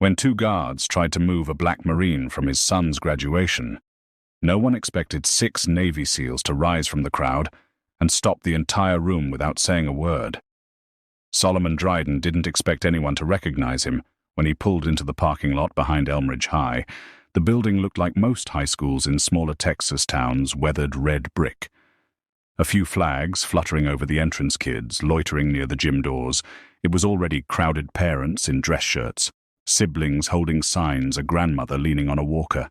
When two guards tried to move a black Marine from his son's graduation, no one expected 6 Navy SEALs to rise from the crowd and stop the entire room without saying a word. Solomon Dryden didn't expect anyone to recognize him when he pulled into the parking lot behind Elmridge High. The building looked like most high schools in smaller Texas towns, weathered red brick. A few flags fluttering over the entrance, kids loitering near the gym doors. It was already crowded, parents in dress shirts, siblings holding signs, a grandmother leaning on a walker.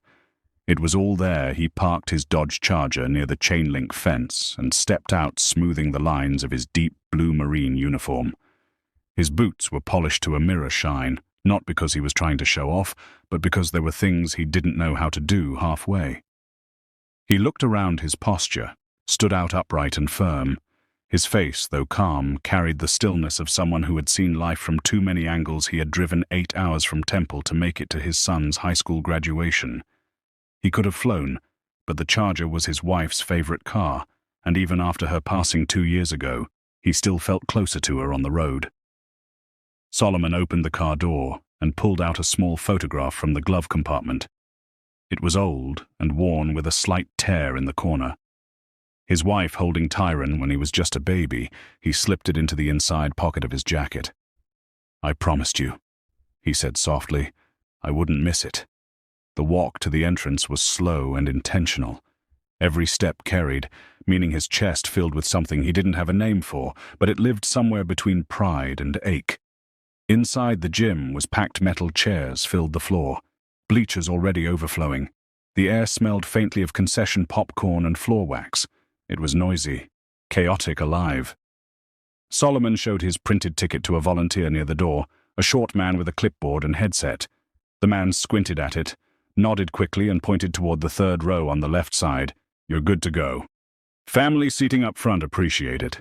It was all there. He parked his Dodge Charger near the chain-link fence and stepped out, smoothing the lines of his deep blue Marine uniform. His boots were polished to a mirror shine, not because he was trying to show off, but because there were things he didn't know how to do halfway. He looked around. His posture stood out upright and firm. His face, though calm, carried the stillness of someone who had seen life from too many angles. He had driven 8 hours from Temple to make it to his son's high school graduation. He could have flown, but the Charger was his wife's favorite car, and even after her passing 2 years ago, he still felt closer to her on the road. Solomon opened the car door and pulled out a small photograph from the glove compartment. It was old and worn with a slight tear in the corner. His wife holding Tyron when he was just a baby, he slipped it into the inside pocket of his jacket. "I promised you," he said softly, "I wouldn't miss it." The walk to the entrance was slow and intentional. Every step carried, meaning his chest filled with something he didn't have a name for, but it lived somewhere between pride and ache. Inside the gym was packed. Metal chairs filled the floor, bleachers already overflowing. The air smelled faintly of concession popcorn and floor wax. It was noisy, chaotic, alive. Solomon showed his printed ticket to a volunteer near the door, a short man with a clipboard and headset. The man squinted at it, nodded quickly and pointed toward the 3rd row on the left side. "You're good to go. Family seating up front, appreciate it,"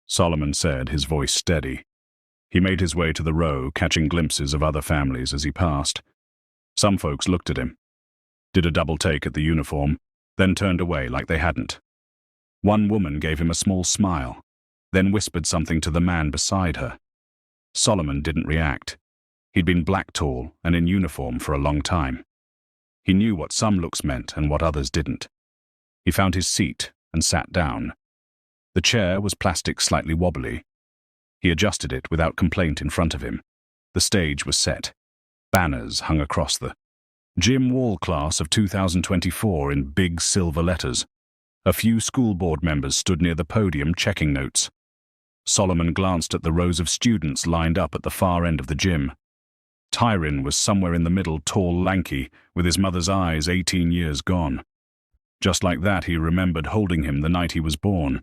Solomon said, his voice steady. He made his way to the row, catching glimpses of other families as he passed. Some folks looked at him, did a double take at the uniform, then turned away like they hadn't. One woman gave him a small smile, then whispered something to the man beside her. Solomon didn't react. He'd been black tall and in uniform for a long time. He knew what some looks meant and what others didn't. He found his seat and sat down. The chair was plastic, slightly wobbly. He adjusted it without complaint in front of him. The stage was set. Banners hung across the gym wall, class of 2024 in big silver letters. A few school board members stood near the podium checking notes. Solomon glanced at the rows of students lined up at the far end of the gym. Tyron was somewhere in the middle, tall, lanky, with his mother's eyes 18 years gone. Just like that, he remembered holding him the night he was born.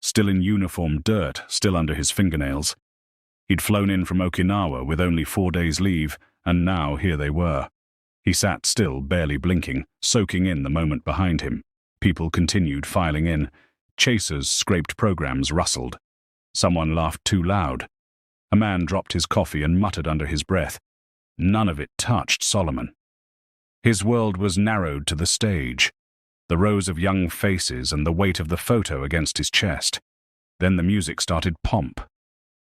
Still in uniform, dirt still under his fingernails. He'd flown in from Okinawa with only 4 days leave, and now here they were. He sat still, barely blinking, soaking in the moment behind him. People continued filing in. Chasers scraped programs, rustled. Someone laughed too loud. A man dropped his coffee and muttered under his breath. None of it touched Solomon. His world was narrowed to the stage, the rows of young faces and the weight of the photo against his chest. Then the music started. Pomp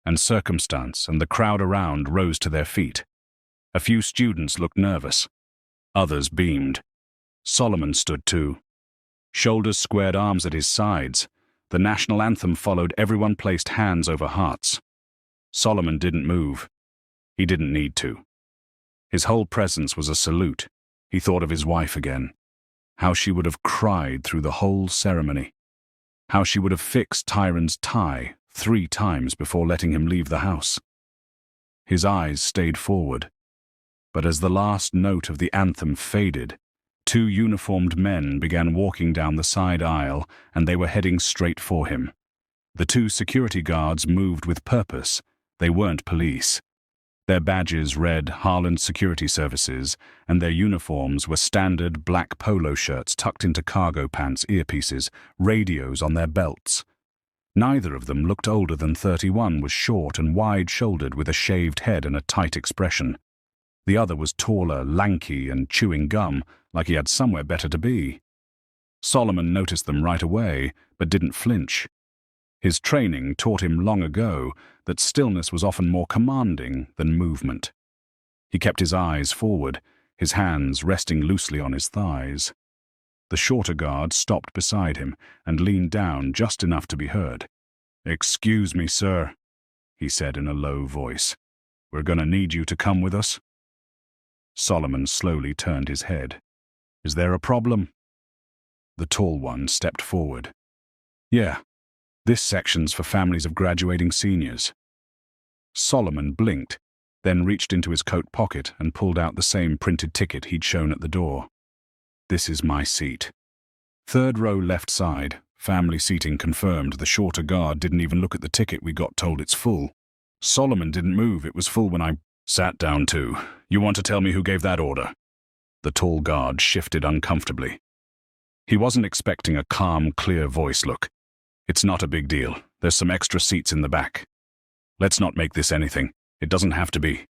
and circumstance, and the crowd around rose to their feet. A few students looked nervous. Others beamed. Solomon stood too. Shoulders squared, arms at his sides. The national anthem followed. Everyone placed hands over hearts. Solomon didn't move. He didn't need to. His whole presence was a salute. He thought of his wife again. How she would have cried through the whole ceremony. How she would have fixed Tyron's tie 3 times before letting him leave the house. His eyes stayed forward. But as the last note of the anthem faded, 2 uniformed men began walking down the side aisle, and they were heading straight for him. The 2 security guards moved with purpose. They weren't police. Their badges read Harland Security Services, and their uniforms were standard black polo shirts tucked into cargo pants, earpieces, radios on their belts. Neither of them looked older than 31, was short and wide-shouldered with a shaved head and a tight expression. The other was taller, lanky, and chewing gum, like he had somewhere better to be. Solomon noticed them right away, but didn't flinch. His training taught him long ago that stillness was often more commanding than movement. He kept his eyes forward, his hands resting loosely on his thighs. The shorter guard stopped beside him and leaned down just enough to be heard. "Excuse me, sir," he said in a low voice. "We're gonna need you to come with us." Solomon slowly turned his head. "Is there a problem?" The tall one stepped forward. "Yeah, this section's for families of graduating seniors." Solomon blinked, then reached into his coat pocket and pulled out the same printed ticket he'd shown at the door. "This is my seat. Third row left side, family seating confirmed." The shorter guard didn't even look at the ticket. "We got told it's full." "Solomon didn't move. It was full when I sat down too. You want to tell me who gave that order?" The tall guard shifted uncomfortably. He wasn't expecting a calm, clear voice. "Look, it's not a big deal. There's some extra seats in the back. Let's not make this anything. It doesn't have to be."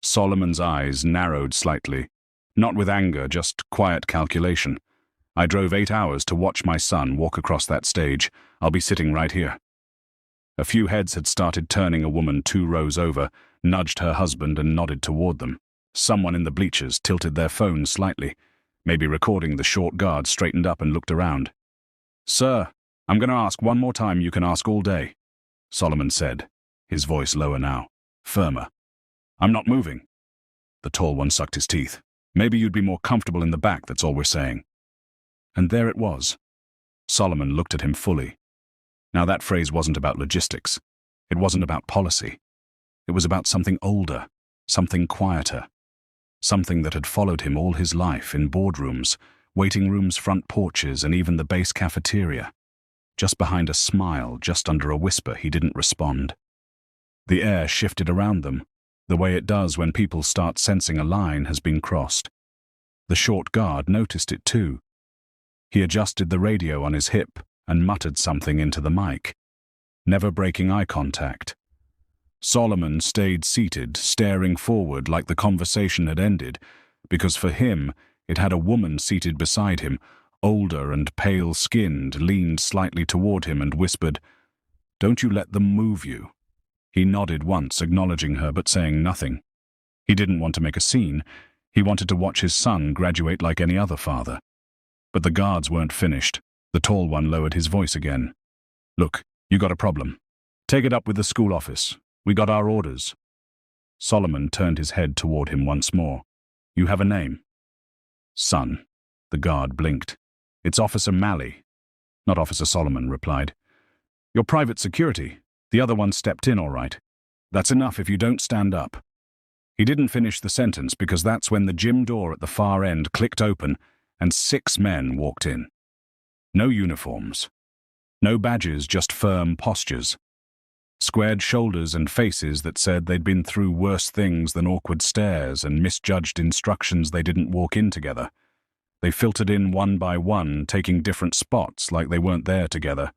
Solomon's eyes narrowed slightly, not with anger, just quiet calculation. "I drove 8 hours to watch my son walk across that stage. I'll be sitting right here." A few heads had started turning. A woman 2 rows over nudged her husband and nodded toward them. Someone in the bleachers tilted their phone slightly, maybe recording. The short guard straightened up and looked around. "Sir, I'm going to ask one more time. You can ask all day," Solomon said, his voice lower now, firmer. "I'm not moving." The tall one sucked his teeth. "Maybe you'd be more comfortable in the back, that's all we're saying." And there it was. Solomon looked at him fully. Now that phrase wasn't about logistics. It wasn't about policy. It was about something older, something quieter. Something that had followed him all his life, in boardrooms, waiting rooms, front porches, and even the base cafeteria. Just behind a smile, just under a whisper, he didn't respond. The air shifted around them, the way it does when people start sensing a line has been crossed. The short guard noticed it too. He adjusted the radio on his hip and muttered something into the mic, never breaking eye contact. Solomon stayed seated, staring forward like the conversation had ended, because for him it had a woman seated beside him, older and pale-skinned, leaned slightly toward him and whispered, "Don't you let them move you." He nodded once, acknowledging her but saying nothing. He didn't want to make a scene. He wanted to watch his son graduate like any other father. But the guards weren't finished. The tall one lowered his voice again. "Look, you got a problem. Take it up with the school office. We got our orders." Solomon turned his head toward him once more. "You have a name?" "Son." The guard blinked. "It's Officer Malley." "Not Officer Solomon," replied. "Your private security. The other one stepped in all right. That's enough if you don't stand up." He didn't finish the sentence because that's when the gym door at the far end clicked open and 6 men walked in. No uniforms. No badges, just firm postures. Squared shoulders and faces that said they'd been through worse things than awkward stares and misjudged instructions. They didn't walk in together. They filtered in one by one, taking different spots like they weren't there together.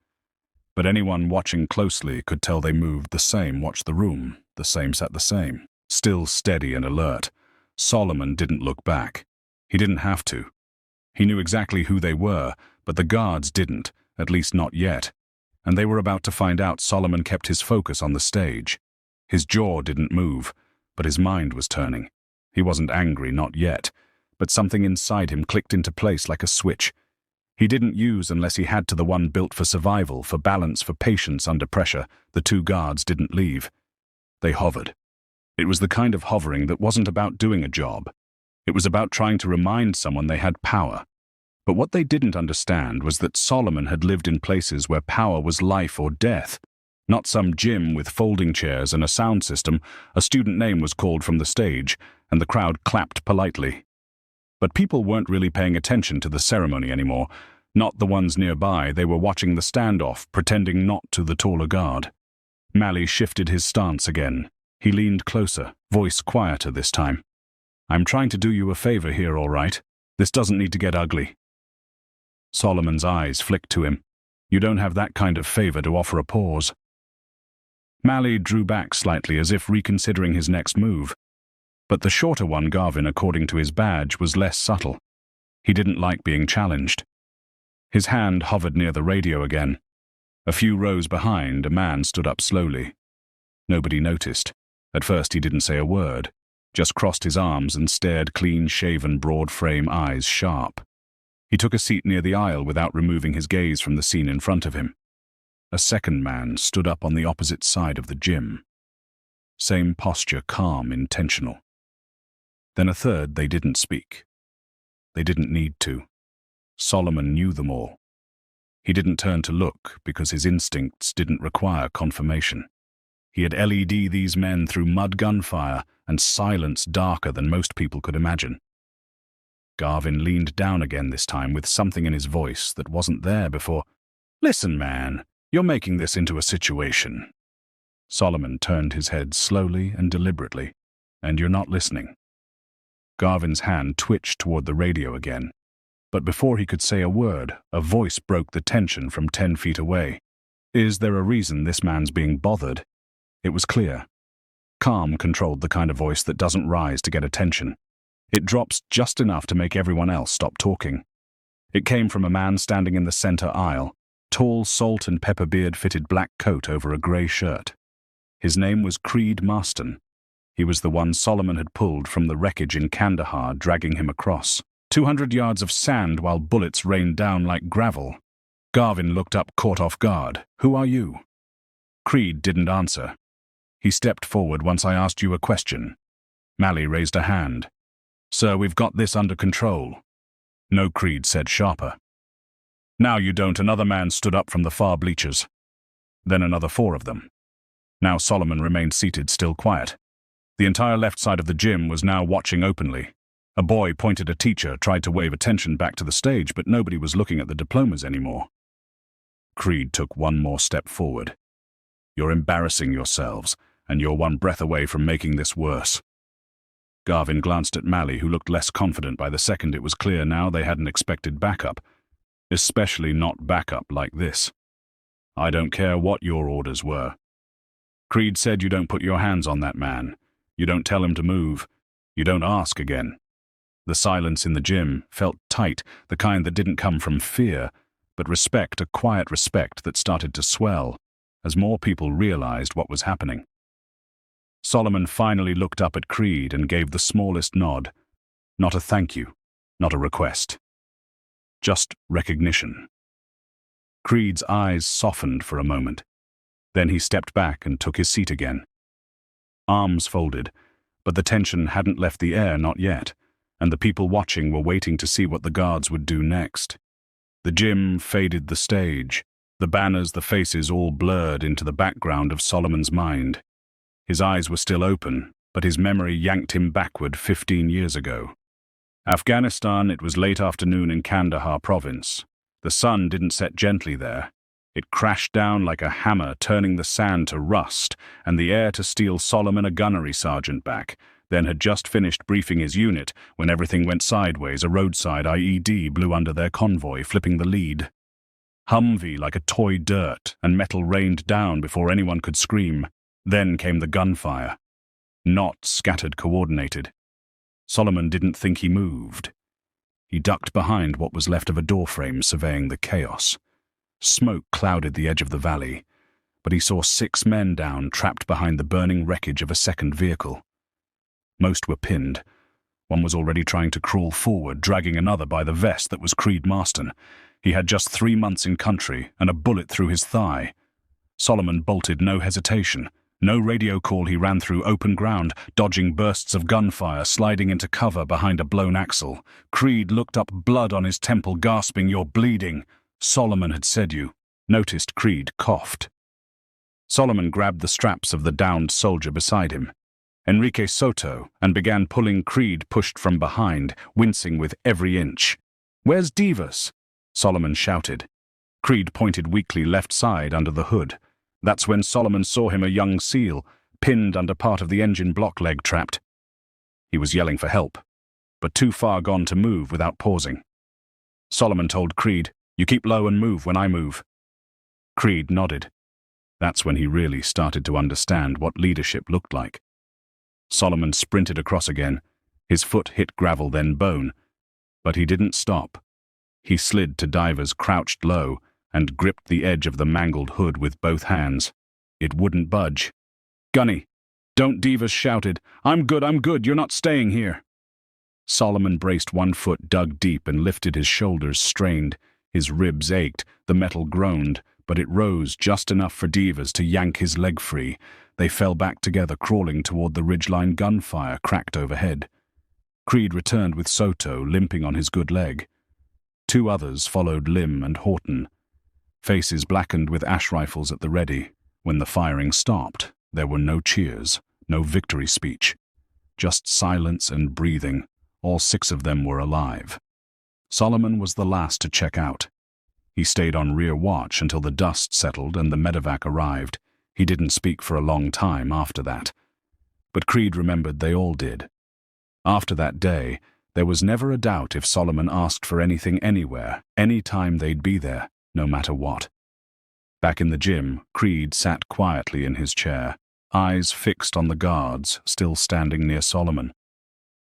But anyone watching closely could tell they moved the same, watched the room, the same, sat the same, still steady and alert. Solomon didn't look back. He didn't have to. He knew exactly who they were, but the guards didn't, at least not yet. And they were about to find out. Solomon kept his focus on the stage. His jaw didn't move, but his mind was turning. He wasn't angry, not yet, but something inside him clicked into place like a switch. He didn't use unless he had to, the one built for survival, for balance, for patience under pressure. The 2 guards didn't leave. They hovered. It was the kind of hovering that wasn't about doing a job. It was about trying to remind someone they had power. But what they didn't understand was that Solomon had lived in places where power was life or death. Not some gym with folding chairs and a sound system. A student name was called from the stage, and the crowd clapped politely. But people weren't really paying attention to the ceremony anymore. Not the ones nearby. They were watching the standoff, pretending not to. The taller guard. Malley shifted his stance again. He leaned closer, voice quieter this time. "I'm trying to do you a favor here, all right? This doesn't need to get ugly." Solomon's eyes flicked to him. "You don't have that kind of favor to offer." A pause. Malley drew back slightly as if reconsidering his next move. But the shorter one, Garvin, according to his badge, was less subtle. He didn't like being challenged. His hand hovered near the radio again. A few rows behind, a man stood up slowly. Nobody noticed. At first he didn't say a word. just crossed his arms and stared clean-shaven, broad-frame eyes sharp. He took a seat near the aisle without removing his gaze from the scene in front of him. A second man stood up on the opposite side of the gym. Same posture, calm, intentional. Then a third. They didn't speak. They didn't need to. Solomon knew them all. He didn't turn to look because his instincts didn't require confirmation. He had LED these men through mud gunfire and silence darker than most people could imagine. Garvin leaned down again this time with something in his voice that wasn't there before. "Listen, man, you're making this into a situation." Solomon turned his head slowly and deliberately. "And you're not listening." Garvin's hand twitched toward the radio again. But before he could say a word, a voice broke the tension from 10 feet away. Is there a reason this man's being bothered? It was clear. Calm controlled the kind of voice that doesn't rise to get attention. It drops just enough to make everyone else stop talking. It came from a man standing in the center aisle, tall salt and pepper beard-fitted black coat over a grey shirt. His name was Creed Marston. He was the one Solomon had pulled from the wreckage in Kandahar, dragging him across. 200 yards of sand while bullets rained down like gravel. Garvin looked up, caught off guard. "Who are you?" Creed didn't answer. He stepped forward once I asked you a question. Mally raised a hand. "Sir, we've got this under control." "No," Creed said, sharper. "Now you don't." Another man stood up from the far bleachers. Then another 4 of them. Now Solomon remained seated, still quiet. The entire left side of the gym was now watching openly. A boy pointed at a teacher, tried to wave attention back to the stage, but nobody was looking at the diplomas anymore. Creed took one more step forward. "You're embarrassing yourselves, and you're one breath away from making this worse." Garvin glanced at Mally, who looked less confident by the second. It was clear now they hadn't expected backup, especially not backup like this. "I don't care what your orders were." Creed said, "You don't put your hands on that man. You don't tell him to move. You don't ask again." The silence in the gym felt tight, the kind that didn't come from fear, but respect, a quiet respect that started to swell as more people realized what was happening. Solomon finally looked up at Creed and gave the smallest nod. Not a thank you, not a request. Just recognition. Creed's eyes softened for a moment. Then he stepped back and took his seat again. Arms folded, but the tension hadn't left the air, not yet, and the people watching were waiting to see what the guards would do next. The gym faded the stage, the banners, the faces all blurred into the background of Solomon's mind. His eyes were still open, but his memory yanked him backward 15 years ago. Afghanistan, it was late afternoon in Kandahar province. The sun didn't set gently there. It crashed down like a hammer, turning the sand to rust, and the air to steal Solomon, a gunnery sergeant, back, then had just finished briefing his unit when everything went sideways. A roadside IED blew under their convoy, flipping the lead. Humvee like a toy dirt, and metal rained down before anyone could scream. Then came the gunfire. Not scattered, coordinated. Solomon didn't think he moved. He ducked behind what was left of a doorframe, surveying the chaos. Smoke clouded the edge of the valley, but he saw 6 men down, trapped behind the burning wreckage of a second vehicle. Most were pinned. One was already trying to crawl forward, dragging another by the vest that was Creed Marston. He had just 3 months in country and a bullet through his thigh. Solomon bolted, no hesitation. No radio call. He ran through open ground, dodging bursts of gunfire, sliding into cover behind a blown axle. Creed looked up, blood on his temple, gasping, "You're bleeding." Solomon had said you. Noticed Creed coughed. Solomon grabbed the straps of the downed soldier beside him. Enrique Soto, and began pulling. Creed pushed from behind, wincing with every inch. "Where's Divas?" Solomon shouted. Creed pointed weakly left side under the hood. That's when Solomon saw him, a young SEAL, pinned under part of the engine block, leg trapped. He was yelling for help, but too far gone to move without pausing. Solomon told Creed, "You keep low and move when I move." Creed nodded. That's when he really started to understand what leadership looked like. Solomon sprinted across again. His foot hit gravel, then bone. But he didn't stop. He slid to Divers, crouched low, and gripped the edge of the mangled hood with both hands. It wouldn't budge. "Gunny!" Don't, Divas shouted. I'm good, you're not staying here. Solomon braced one foot, dug deep, and lifted. His shoulders strained. His ribs ached, the metal groaned, but it rose just enough for Divas to yank his leg free. They fell back together, crawling toward the ridgeline. Gunfire cracked overhead. Creed returned with Soto, limping on his good leg. Two others followed, Lim and Horton, faces blackened with ash rifles at the ready. When the firing stopped, there were no cheers, no victory speech. Just silence and breathing. All six of them were alive. Solomon was the last to check out. He stayed on rear watch until the dust settled and the medevac arrived. He didn't speak for a long time after that. But Creed remembered they all did. After that day, there was never a doubt if Solomon asked for anything anywhere, any time they'd be there, no matter what. Back in the gym, Creed sat quietly in his chair, eyes fixed on the guards still standing near Solomon.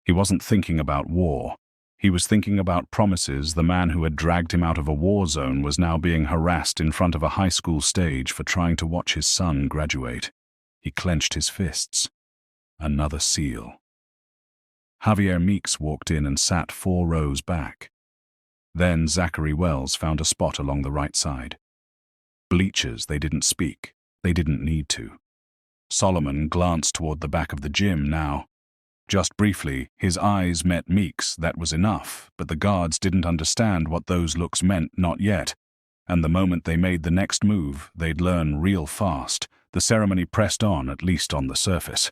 He wasn't thinking about war. He was thinking about promises. The man who had dragged him out of a war zone was now being harassed in front of a high school stage for trying to watch his son graduate. He clenched his fists. Another SEAL. Javier Meeks walked in and sat 4 rows back. Then Zachary Wells found a spot along the right side. Bleachers. They didn't speak. They didn't need to. Solomon glanced toward the back of the gym now. Just briefly, his eyes met Meeks. That was enough, but the guards didn't understand what those looks meant, not yet. And the moment they made the next move, they'd learn real fast. The ceremony pressed on, at least on the surface.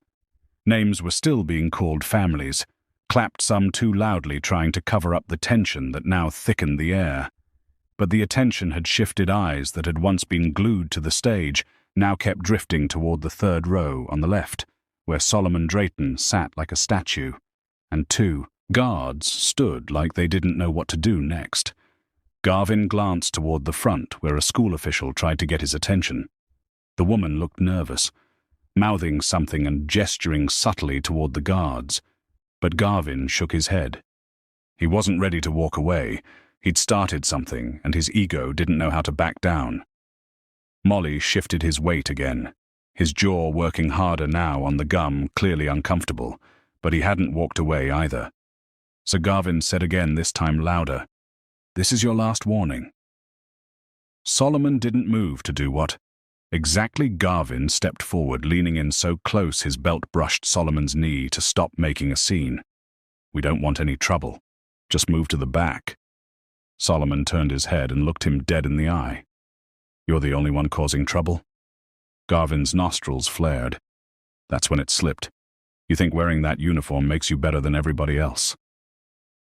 Names were still being called, families, clapped some too loudly, trying to cover up the tension that now thickened the air. But the attention had shifted. Eyes that had once been glued to the stage now kept drifting toward the 3rd row on the left, where Solomon Drayton sat like a statue, and 2 guards stood like they didn't know what to do next. Garvin glanced toward the front, where a school official tried to get his attention. The woman looked nervous, mouthing something and gesturing subtly toward the guards, but Garvin shook his head. He wasn't ready to walk away. He'd started something, and his ego didn't know how to back down. Molly shifted his weight again, his jaw working harder now on the gum, clearly uncomfortable, but he hadn't walked away either. So Garvin said again, this time louder, "This is your last warning." Solomon didn't move to do what? Exactly. Garvin stepped forward, leaning in so close his belt brushed Solomon's knee to stop making a scene. "We don't want any trouble. Just move to the back." Solomon turned his head and looked him dead in the eye. "You're the only one causing trouble?" Garvin's nostrils flared. That's when it slipped. "You think wearing that uniform makes you better than everybody else?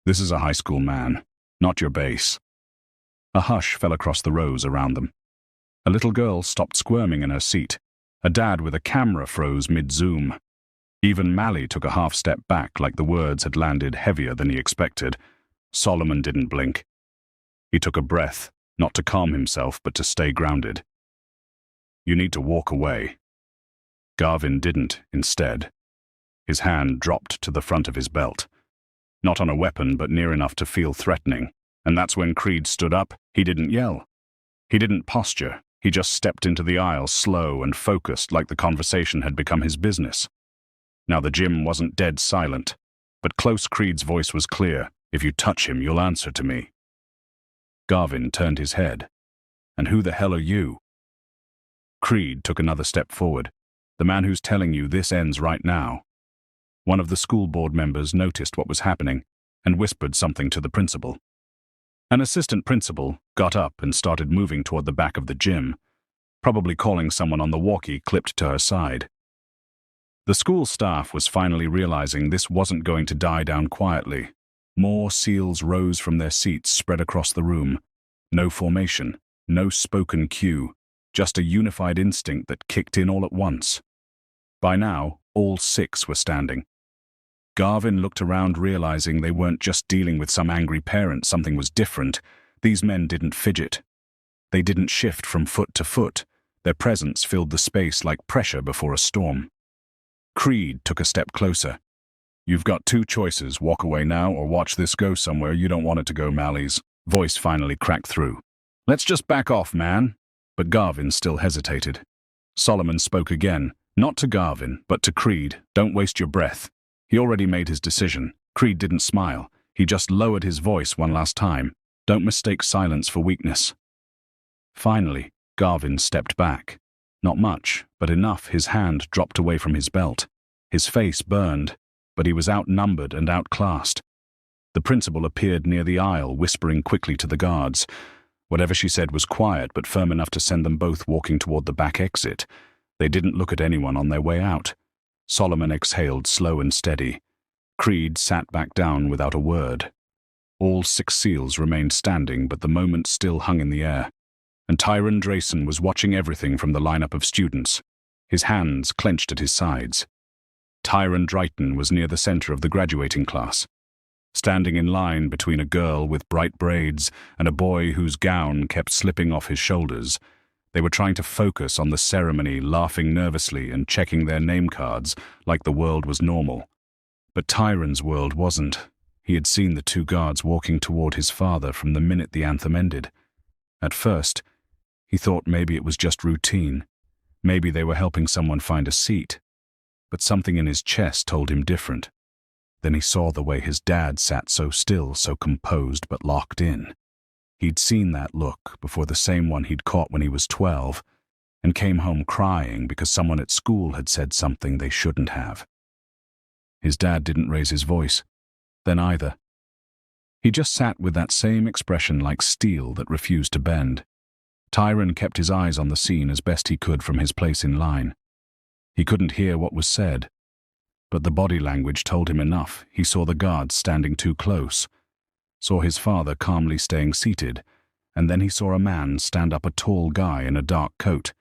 This is a high school, man, not your base." A hush fell across the rows around them. A little girl stopped squirming in her seat. A dad with a camera froze mid-zoom. Even Mally took a half-step back, like the words had landed heavier than he expected. Solomon didn't blink. He took a breath, not to calm himself, but to stay grounded. "You need to walk away." Garvin didn't, instead. His hand dropped to the front of his belt. Not on a weapon, but near enough to feel threatening. And that's when Creed stood up. He didn't yell. He didn't posture. He just stepped into the aisle, slow and focused, like the conversation had become his business. Now the gym wasn't dead silent, but close. Creed's voice was clear. "If you touch him, you'll answer to me." Garvin turned his head. "And who the hell are you?" Creed took another step forward. "The man who's telling you this ends right now." One of the school board members noticed what was happening and whispered something to the principal. An assistant principal got up and started moving toward the back of the gym, probably calling someone on the walkie clipped to her side. The school staff was finally realizing this wasn't going to die down quietly. More SEALs rose from their seats, spread across the room. No formation, no spoken cue, just a unified instinct that kicked in all at once. By now, all 6 were standing. Garvin looked around, realizing they weren't just dealing with some angry parent. Something was different. These men didn't fidget. They didn't shift from foot to foot. Their presence filled the space like pressure before a storm. Creed took a step closer. "You've got 2 choices, walk away now or watch this go somewhere you don't want it to go." Mally's voice finally cracked through. "Let's just back off, man." But Garvin still hesitated. Solomon spoke again, Not to Garvin, but to Creed. Don't waste your breath. He already made his decision. Creed didn't smile. He just lowered his voice one last time. Don't mistake silence for weakness. Finally, Garvin stepped back. Not much, but enough. His hand dropped away from his belt. His face burned, but he was outnumbered and outclassed. The principal appeared near the aisle, whispering quickly to the guards. Whatever she said was quiet, but firm enough to send them both walking toward the back exit. They didn't look at anyone on their way out. Solomon exhaled slow and steady. Creed sat back down without a word. All 6 SEALs remained standing, but the moment still hung in the air. And Tyron Drayson was watching everything from the lineup of students. His hands clenched at his sides. Tyron Drayton was near the center of the graduating class, standing in line between a girl with bright braids and a boy whose gown kept slipping off his shoulders. They were trying to focus on the ceremony, laughing nervously and checking their name cards like the world was normal. But Tyron's world wasn't. He had seen the 2 guards walking toward his father from the minute the anthem ended. At first, he thought maybe it was just routine. Maybe they were helping someone find a seat. But something in his chest told him different. Then he saw the way his dad sat so still, so composed but locked in. He'd seen that look before, the same one he'd caught when he was 12, and came home crying because someone at school had said something they shouldn't have. His dad didn't raise his voice, then either. He just sat with that same expression like steel that refused to bend. Tyron kept his eyes on the scene as best he could from his place in line. He couldn't hear what was said, but the body language told him enough. He saw the guards standing too close, saw his father calmly staying seated, and then he saw a man stand up, a tall guy in a dark coat,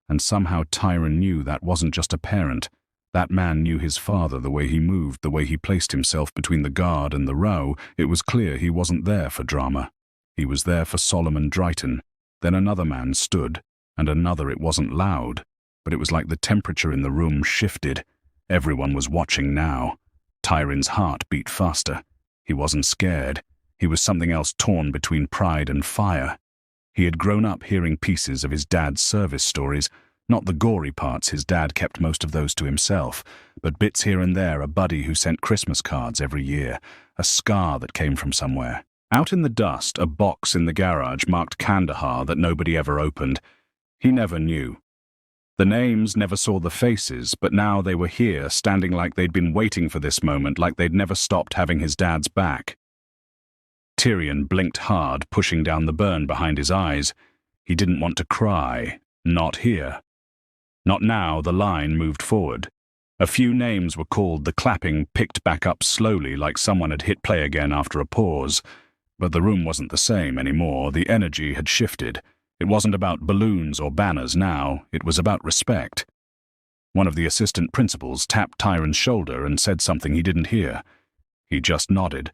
and somehow Tyron knew that wasn't just a parent. That man knew his father, the way he moved, the way he placed himself between the guard and the row. It was clear he wasn't there for drama. He was there for Solomon Drayton. Then another man stood, and another. It wasn't loud, but it was like the temperature in the room shifted. Everyone was watching now. Tyron's heart beat faster. He wasn't scared. He was something else, torn between pride and fire. He had grown up hearing pieces of his dad's service stories, not the gory parts. His dad kept most of those to himself, but bits here and there, a buddy who sent Christmas cards every year, a scar that came from somewhere. Out in the dust, a box in the garage marked Kandahar that nobody ever opened. He never knew. The names never saw the faces, but now they were here, standing like they'd been waiting for this moment, like they'd never stopped having his dad's back. Tyrion blinked hard, pushing down the burn behind his eyes. He didn't want to cry. Not here. Not now. The line moved forward. A few names were called. The clapping picked back up slowly, like someone had hit play again after a pause. But the room wasn't the same anymore. The energy had shifted. It wasn't about balloons or banners now. It was about respect. One of the assistant principals tapped Tyron's shoulder and said something he didn't hear. He just nodded.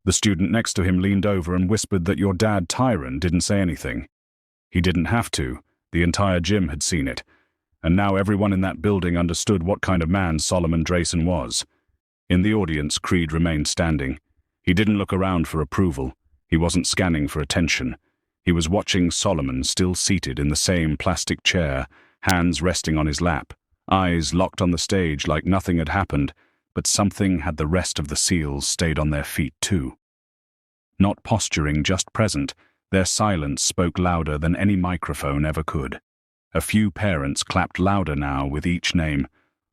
The student next to him leaned over and whispered that your dad, Tyron, didn't say anything. He didn't have to. The entire gym had seen it. And now everyone in that building understood what kind of man Solomon Drayson was. In the audience, Creed remained standing. He didn't look around for approval. He wasn't scanning for attention. He was watching Solomon, still seated in the same plastic chair, hands resting on his lap, eyes locked on the stage like nothing had happened, but something had. The rest of the SEALs stayed on their feet too. Not posturing, just present, their silence spoke louder than any microphone ever could. A few parents clapped louder now with each name,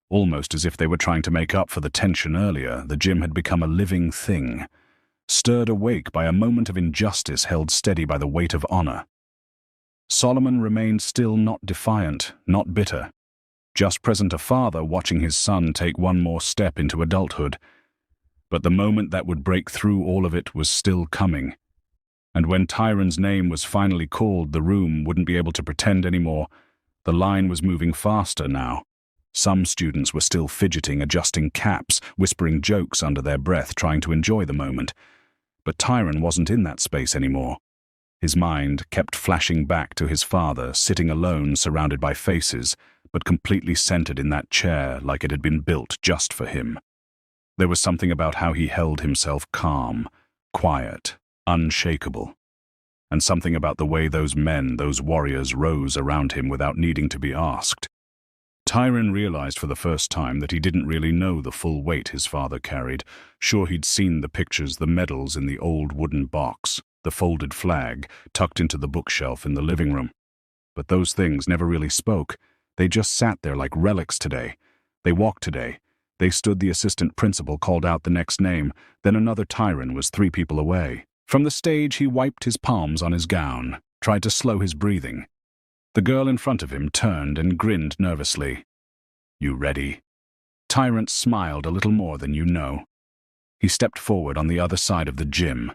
almost as if they were trying to make up for the tension earlier. The gym had become a living thing, stirred awake by a moment of injustice, held steady by the weight of honor. Solomon remained still, not defiant, not bitter, just present, a father watching his son take one more step into adulthood. But the moment that would break through all of it was still coming. And when Tyron's name was finally called, the room wouldn't be able to pretend anymore. The line was moving faster now. Some students were still fidgeting, adjusting caps, whispering jokes under their breath, trying to enjoy the moment. But Tyron wasn't in that space anymore. His mind kept flashing back to his father, sitting alone, surrounded by faces, but completely centered in that chair like it had been built just for him. There was something about how he held himself calm, quiet, unshakable. And something about the way those men, those warriors, rose around him without needing to be asked. Tyron realized for the first time that he didn't really know the full weight his father carried. Sure, he'd seen the pictures, the medals in the old wooden box, the folded flag tucked into the bookshelf in the living room. But those things never really spoke. They just sat there like relics today. They walked today. They stood. The assistant principal called out the next name. Then another Tyron was 3 people away. From the stage, he wiped his palms on his gown, tried to slow his breathing. The girl in front of him turned and grinned nervously. "You ready?" Tyrant smiled a little more than you know. He stepped forward on the other side of the gym.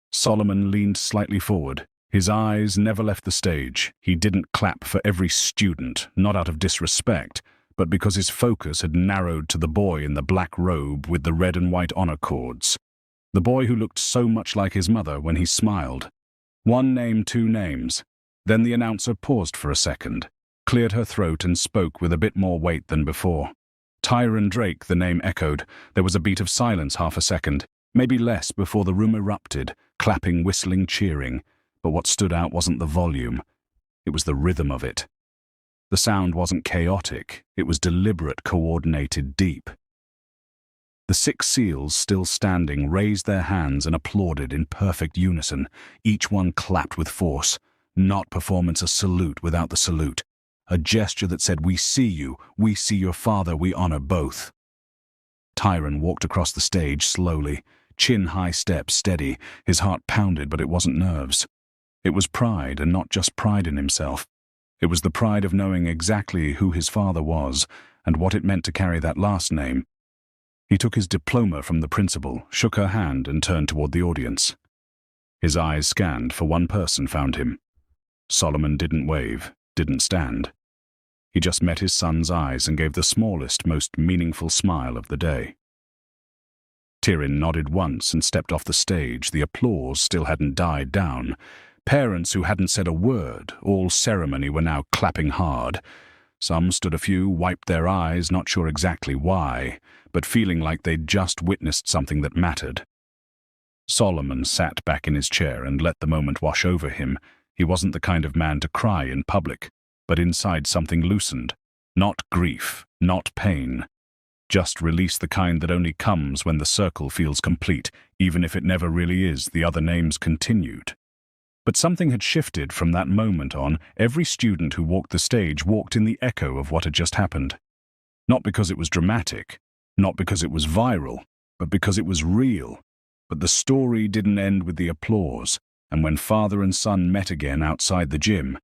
Solomon leaned slightly forward. His eyes never left the stage. He didn't clap for every student, not out of disrespect, but because his focus had narrowed to the boy in the black robe with the red and white honor cords. The boy who looked so much like his mother when he smiled. 1 name, 2 names. Then the announcer paused for a second, cleared her throat and spoke with a bit more weight than before. Tyron Drake, the name echoed. There was a beat of silence, half a second, maybe less, before the room erupted, clapping, whistling, cheering. But what stood out wasn't the volume. It was the rhythm of it. The sound wasn't chaotic. It was deliberate, coordinated, deep. The 6 seals, still standing, raised their hands and applauded in perfect unison. Each one clapped with force. Not performance, a salute without the salute. A gesture that said, "We see you, we see your father, we honor both." Tyron walked across the stage slowly, chin-high step, steady. His heart pounded, but it wasn't nerves. It was pride, and not just pride in himself. It was the pride of knowing exactly who his father was and what it meant to carry that last name. He took his diploma from the principal, shook her hand, and turned toward the audience. His eyes scanned for one person, found him. Solomon didn't wave, didn't stand. He just met his son's eyes and gave the smallest, most meaningful smile of the day. Tyron nodded once and stepped off the stage. The applause still hadn't died down. Parents who hadn't said a word, all ceremony, were now clapping hard. Some stood a few, wiped their eyes, not sure exactly why, but feeling like they'd just witnessed something that mattered. Solomon sat back in his chair and let the moment wash over him. He wasn't the kind of man to cry in public, but inside something loosened. Not grief, not pain. Just release, the kind that only comes when the circle feels complete, even if it never really is. The other names continued. But something had shifted from that moment on. Every student who walked the stage walked in the echo of what had just happened. Not because it was dramatic, not because it was viral, but because it was real. But the story didn't end with the applause, and when father and son met again outside the gym,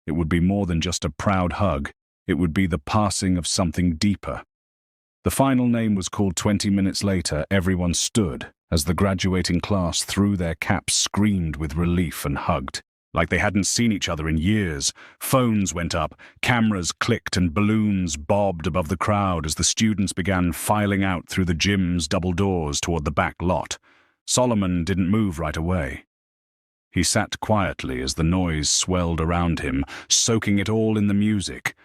it would be more than just a proud hug. It would be the passing of something deeper. The final name was called 20 minutes later. Everyone stood as the graduating class threw their caps, screamed with relief, and hugged, like they hadn't seen each other in years. Phones went up, cameras clicked, and balloons bobbed above the crowd as the students began filing out through the gym's double doors toward the back lot. Solomon didn't move right away. He sat quietly as the noise swelled around him, soaking it all in the music,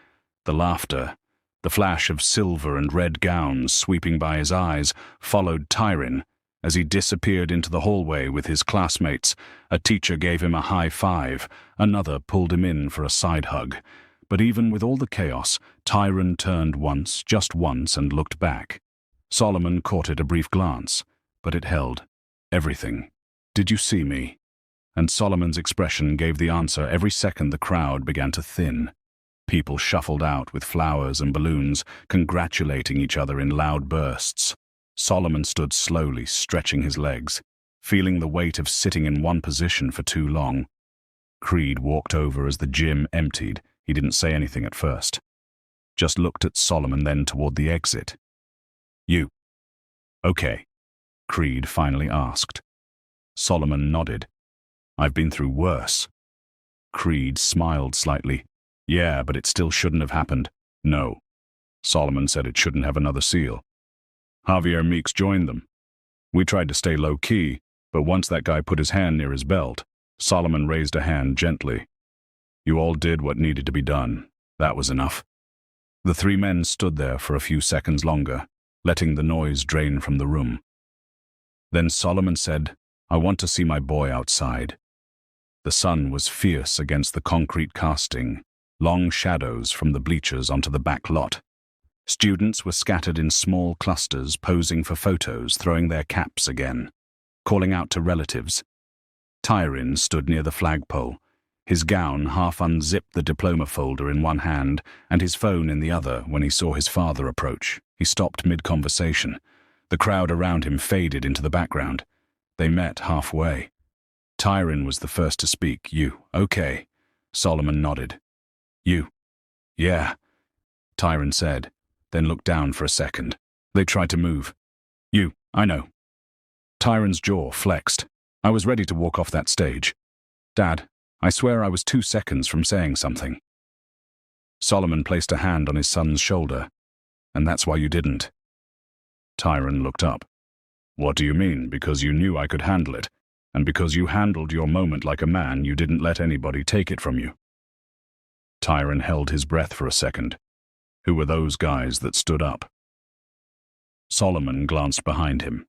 the laughter. The flash of silver and red gowns sweeping by his eyes followed Tyron as he disappeared into the hallway with his classmates. A teacher gave him a high five, another pulled him in for a side hug. But even with all the chaos, Tyron turned once, just once, and looked back. Solomon caught it a brief glance, but it held everything. "Did you see me?" And Solomon's expression gave the answer. Every second the crowd began to thin. People shuffled out with flowers and balloons, congratulating each other in loud bursts. Solomon stood slowly, stretching his legs, feeling the weight of sitting in one position for too long. Creed walked over as the gym emptied. He didn't say anything at first. Just looked at Solomon, then toward the exit. "You okay?" Creed finally asked. Solomon nodded. "I've been through worse." Creed smiled slightly. "Yeah, but it still shouldn't have happened." "No." Solomon said it shouldn't have another seal. "Javier Meeks joined them. We tried to stay low-key, but once that guy put his hand near his belt," Solomon raised a hand gently. "You all did what needed to be done. That was enough." The 3 men stood there for a few seconds longer, letting the noise drain from the room. Then Solomon said, "I want to see my boy outside." The sun was fierce against the concrete casting, long shadows from the bleachers onto the back lot. Students were scattered in small clusters, posing for photos, throwing their caps again, calling out to relatives. Tyrin stood near the flagpole. His gown half unzipped, the diploma folder in one hand and his phone in the other when he saw his father approach. He stopped mid-conversation. The crowd around him faded into the background. They met halfway. Tyrin was the first to speak. "You, okay?" Solomon nodded. "You?" "Yeah," Tyrin said, then looked down for a second. They tried to move. "You, I know." Tyron's jaw flexed. "I was ready to walk off that stage. Dad, I swear I was 2 seconds from saying something." Solomon placed a hand on his son's shoulder. "And that's why you didn't." Tyron looked up. "What do you mean? Because you knew I could handle it, and because you handled your moment like a man, you didn't let anybody take it from you." Tyron held his breath for a second. Who were those guys that stood up? Solomon glanced behind him.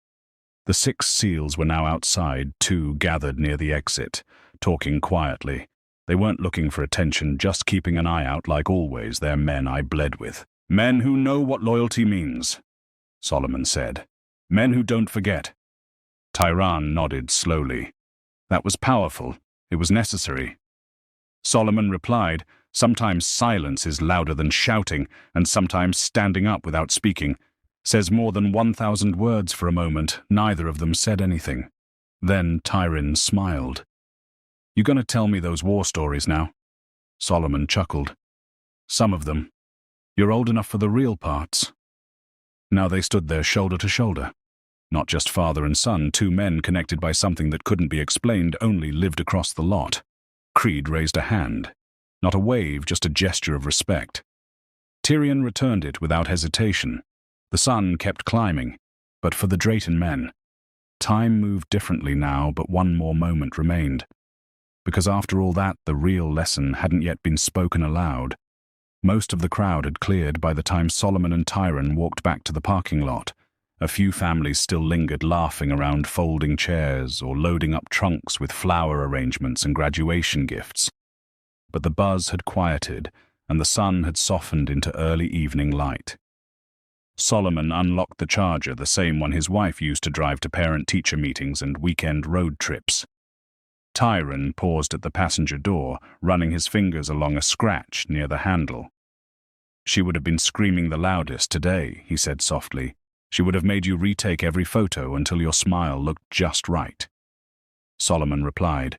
The 6 SEALs were now outside, 2 gathered near the exit, talking quietly. They weren't looking for attention, just keeping an eye out like always. "They're men I bled with. Men who know what loyalty means," Solomon said. "Men who don't forget." Tyran nodded slowly. That was powerful. It was necessary. Solomon replied, "Sometimes silence is louder than shouting, and sometimes standing up without speaking says more than 1,000 words." For a moment, neither of them said anything. Then Tyrin smiled. "You gonna tell me those war stories now?" Solomon chuckled. "Some of them. You're old enough for the real parts." Now they stood there shoulder to shoulder. Not just father and son, 2 men connected by something that couldn't be explained, only lived across the lot. Creed raised a hand. Not a wave, just a gesture of respect. Tyrion returned it without hesitation. The sun kept climbing, but for the Drayton men, time moved differently now, but one more moment remained. Because after all that, the real lesson hadn't yet been spoken aloud. Most of the crowd had cleared by the time Solomon and Tyron walked back to the parking lot. A few families still lingered, laughing around folding chairs or loading up trunks with flower arrangements and graduation gifts. But the buzz had quieted, and the sun had softened into early evening light. Solomon unlocked the Charger, the same one his wife used to drive to parent-teacher meetings and weekend road trips. Tyron paused at the passenger door, running his fingers along a scratch near the handle. "She would have been screaming the loudest today," he said softly. "She would have made you retake every photo until your smile looked just right." Solomon replied.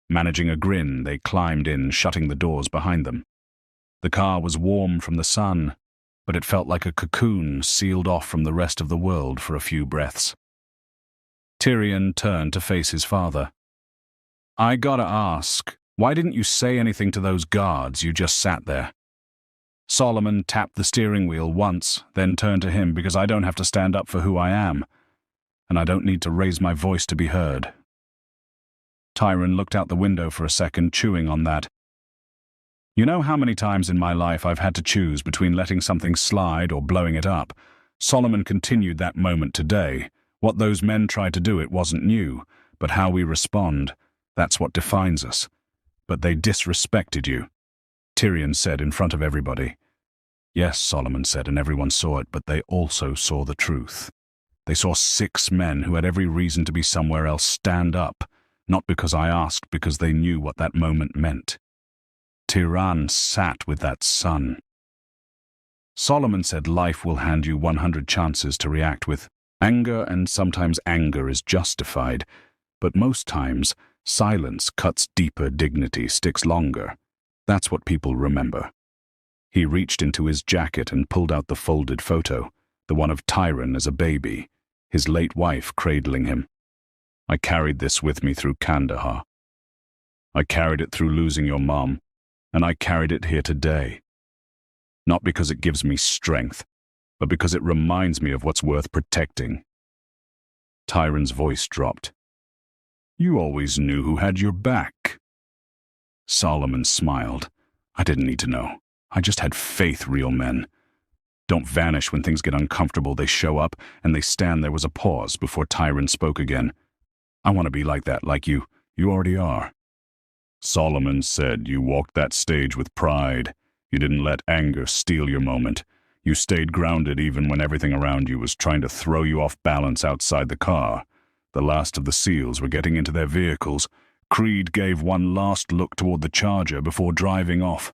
Managing a grin, they climbed in, shutting the doors behind them. The car was warm from the sun, but it felt like a cocoon sealed off from the rest of the world for a few breaths. Tyrion turned to face his father. "I gotta ask, why didn't you say anything to those guards? You just sat there." Solomon tapped the steering wheel once, then turned to him. "Because I don't have to stand up for who I am, and I don't need to raise my voice to be heard." Tyron looked out the window for a second, chewing on that. "You know how many times in my life I've had to choose between letting something slide or blowing it up?" Solomon continued that moment today. What those men tried to do, it wasn't new, but how we respond, that's what defines us. "But they disrespected you," Tyrion said in front of everybody. "Yes," Solomon said, and everyone saw it, but they also saw the truth. They saw 6 men who had every reason to be somewhere else stand up, not because I asked, because they knew what that moment meant. Tyran sat with that sun. Solomon said life will hand you 100 chances to react with anger, and sometimes anger is justified, but most times silence cuts deeper, dignity sticks longer. That's what people remember. He reached into his jacket and pulled out the folded photo, the one of Tyron as a baby, his late wife cradling him. "I carried this with me through Kandahar. I carried it through losing your mom, and I carried it here today. Not because it gives me strength, but because it reminds me of what's worth protecting." Tyron's voice dropped. "You always knew who had your back." Solomon smiled. "I didn't need to know. I just had faith real men don't vanish when things get uncomfortable. They show up, and they stand." There was a pause before Tyron spoke again. "I want to be like that, like you. You already are." Solomon said, "You walked that stage with pride. You didn't let anger steal your moment. You stayed grounded even when everything around you was trying to throw you off balance outside the car. The last of the SEALs were getting into their vehicles. Creed gave one last look toward the Charger before driving off.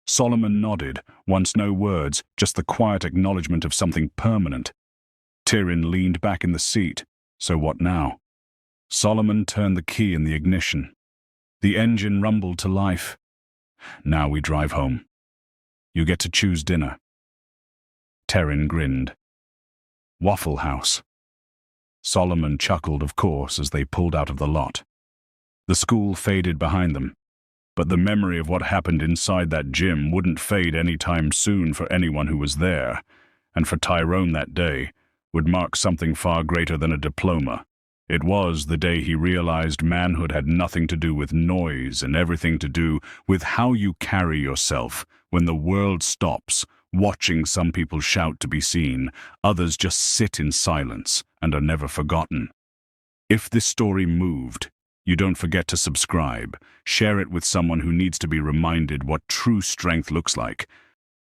Solomon nodded, once no words, just the quiet acknowledgement of something permanent. Tyrion leaned back in the seat. So what now? Solomon turned the key in the ignition. The engine rumbled to life. Now we drive home. You get to choose dinner. Tyrion grinned. Waffle House. Solomon chuckled, of course, as they pulled out of the lot. The school faded behind them, but the memory of what happened inside that gym wouldn't fade any time soon for anyone who was there, and for Tyrone that day would mark something far greater than a diploma. It was the day he realized manhood had nothing to do with noise and everything to do with how you carry yourself when the world stops, watching some people shout to be seen, others just sit in silence and are never forgotten. If this story moved, you don't forget to subscribe, share it with someone who needs to be reminded what true strength looks like,